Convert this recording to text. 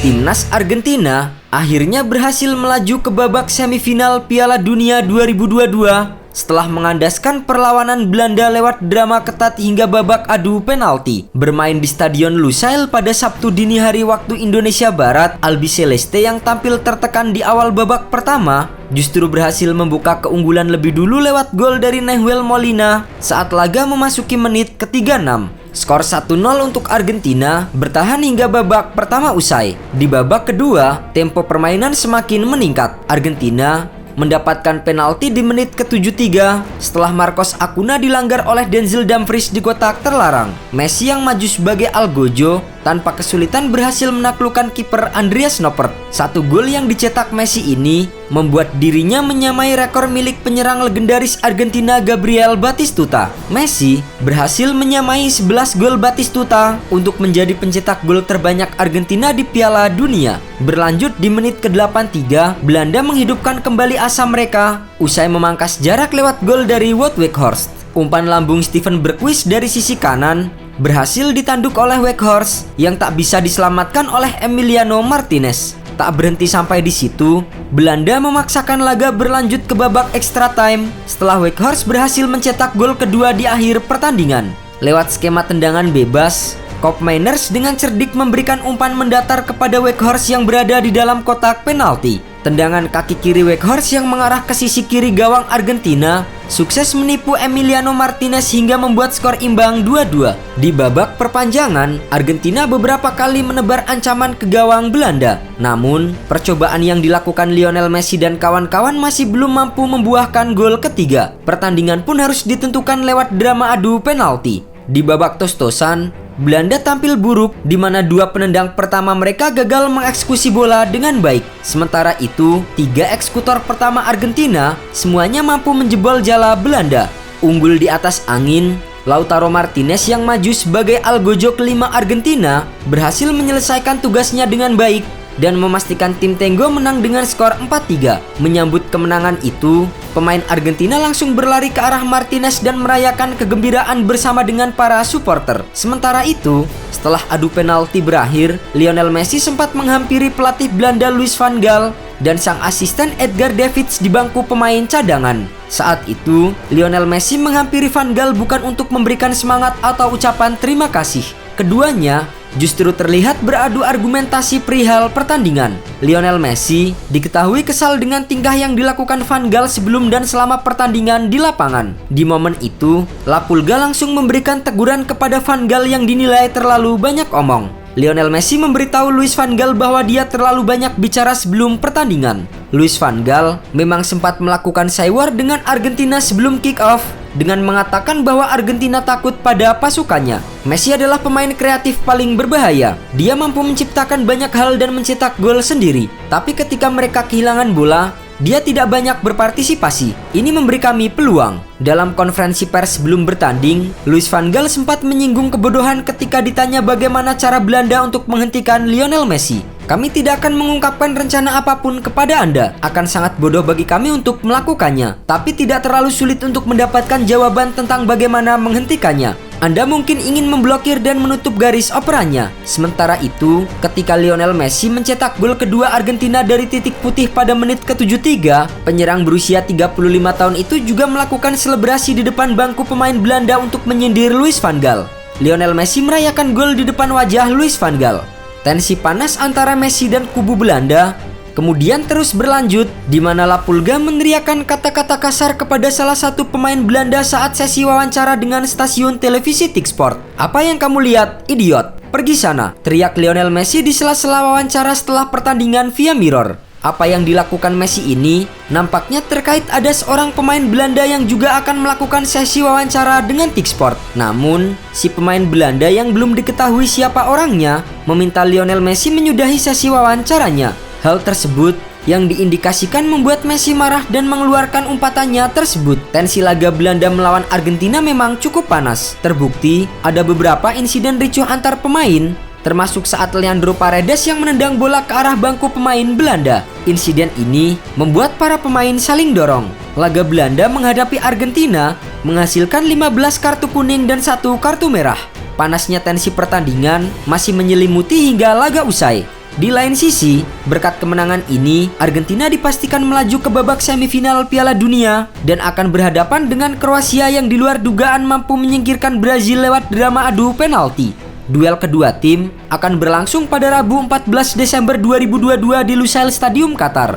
Timnas Argentina akhirnya berhasil melaju ke babak semifinal Piala Dunia 2022 setelah mengandaskan perlawanan Belanda lewat drama ketat hingga babak adu penalti. Bermain di Stadion Lusail pada Sabtu dini hari waktu Indonesia Barat, Albiceleste yang tampil tertekan di awal babak pertama justru berhasil membuka keunggulan lebih dulu lewat gol dari Nahuel Molina saat laga memasuki menit ke-36. Skor 1-0 untuk Argentina bertahan hingga babak pertama usai. Di babak kedua, tempo permainan semakin meningkat. Argentina mendapatkan penalti di menit ke-73 setelah Marcos Acuna dilanggar oleh Denzel Dumfries di kotak terlarang. Messi yang maju sebagai Algojo tanpa kesulitan berhasil menaklukkan kiper Andreas Noppert. Satu gol yang dicetak Messi ini membuat dirinya menyamai rekor milik penyerang legendaris Argentina Gabriel Batistuta. Messi berhasil menyamai 11 gol Batistuta untuk menjadi pencetak gol terbanyak Argentina di Piala Dunia. Berlanjut di menit ke-83, Belanda menghidupkan kembali asa mereka usai memangkas jarak lewat gol dari Wout Weghorst. Umpan lambung Steven Bergwijn dari sisi kanan berhasil ditanduk oleh Weghorst yang tak bisa diselamatkan oleh Emiliano Martinez. Tak berhenti sampai di situ, Belanda memaksakan laga berlanjut ke babak extra time setelah Weghorst berhasil mencetak gol kedua di akhir pertandingan. Lewat skema tendangan bebas, Koopmeiners dengan cerdik memberikan umpan mendatar kepada Weghorst yang berada di dalam kotak penalti. Tendangan kaki kiri Weghorst yang mengarah ke sisi kiri gawang Argentina sukses menipu Emiliano Martinez hingga membuat skor imbang 2-2. Di babak perpanjangan, Argentina beberapa kali menebar ancaman ke gawang Belanda. Namun, percobaan yang dilakukan Lionel Messi dan kawan-kawan masih belum mampu membuahkan gol ketiga. Pertandingan pun harus ditentukan lewat drama adu penalti. Di babak tos-tosan, Belanda tampil buruk di mana dua penendang pertama mereka gagal mengeksekusi bola dengan baik. Sementara itu, tiga eksekutor pertama Argentina semuanya mampu menjebol jala Belanda. Unggul di atas angin, Lautaro Martinez yang maju sebagai Algojo kelima Argentina berhasil menyelesaikan tugasnya dengan baik dan memastikan tim Tenggo menang dengan skor 4-3. Menyambut kemenangan itu, pemain Argentina langsung berlari ke arah Martinez dan merayakan kegembiraan bersama dengan para supporter. Sementara itu, setelah adu penalti berakhir, Lionel Messi sempat menghampiri pelatih Belanda Louis van Gaal dan sang asisten Edgar Davids di bangku pemain cadangan. Saat itu, Lionel Messi menghampiri Van Gaal bukan untuk memberikan semangat atau ucapan terima kasih. Keduanya justru terlihat beradu argumentasi perihal pertandingan. Lionel Messi diketahui kesal dengan tingkah yang dilakukan Van Gaal sebelum dan selama pertandingan di lapangan. Di momen itu, La Pulga langsung memberikan teguran kepada Van Gaal yang dinilai terlalu banyak omong. Lionel Messi memberitahu Louis van Gaal bahwa dia terlalu banyak bicara sebelum pertandingan. Louis van Gaal memang sempat melakukan sywar dengan Argentina sebelum kick-off dengan mengatakan bahwa Argentina takut pada pasukannya. Messi adalah pemain kreatif paling berbahaya. Dia mampu menciptakan banyak hal dan mencetak gol sendiri. Tapi ketika mereka kehilangan bola, dia tidak banyak berpartisipasi. Ini memberi kami peluang. Dalam konferensi pers sebelum bertanding, Louis van Gaal sempat menyinggung kebodohan ketika ditanya bagaimana cara Belanda untuk menghentikan Lionel Messi. Kami tidak akan mengungkapkan rencana apapun kepada Anda. Akan sangat bodoh bagi kami untuk melakukannya. Tapi tidak terlalu sulit untuk mendapatkan jawaban tentang bagaimana menghentikannya. Anda mungkin ingin memblokir dan menutup garis operannya. Sementara itu, ketika Lionel Messi mencetak gol kedua Argentina dari titik putih pada menit ke-73, penyerang berusia 35 tahun itu juga melakukan selebrasi di depan bangku pemain Belanda untuk menyindir Louis van Gaal. Lionel Messi merayakan gol di depan wajah Louis van Gaal. Tensi panas antara Messi dan kubu Belanda kemudian terus berlanjut, di mana La Pulga meneriakkan kata-kata kasar kepada salah satu pemain Belanda saat sesi wawancara dengan stasiun televisi Tiksport. "Apa yang kamu lihat, idiot? Pergi sana!" teriak Lionel Messi di sela-sela wawancara setelah pertandingan via Mirror. Apa yang dilakukan Messi ini nampaknya terkait ada seorang pemain Belanda yang juga akan melakukan sesi wawancara dengan Tiksport. Namun, si pemain Belanda yang belum diketahui siapa orangnya meminta Lionel Messi menyudahi sesi wawancaranya. Hal tersebut yang diindikasikan membuat Messi marah dan mengeluarkan umpatannya tersebut. Tensi laga Belanda melawan Argentina memang cukup panas. Terbukti ada beberapa insiden ricuh antar pemain, termasuk saat Leandro Paredes yang menendang bola ke arah bangku pemain Belanda. Insiden ini membuat para pemain saling dorong. Laga Belanda menghadapi Argentina menghasilkan 15 kartu kuning dan 1 kartu merah. Panasnya tensi pertandingan masih menyelimuti hingga laga usai. Di lain sisi, berkat kemenangan ini, Argentina dipastikan melaju ke babak semifinal Piala Dunia dan akan berhadapan dengan Kroasia yang di luar dugaan mampu menyingkirkan Brazil lewat drama adu penalti. Duel kedua tim akan berlangsung pada Rabu 14 Desember 2022 di Lusail Stadium, Qatar.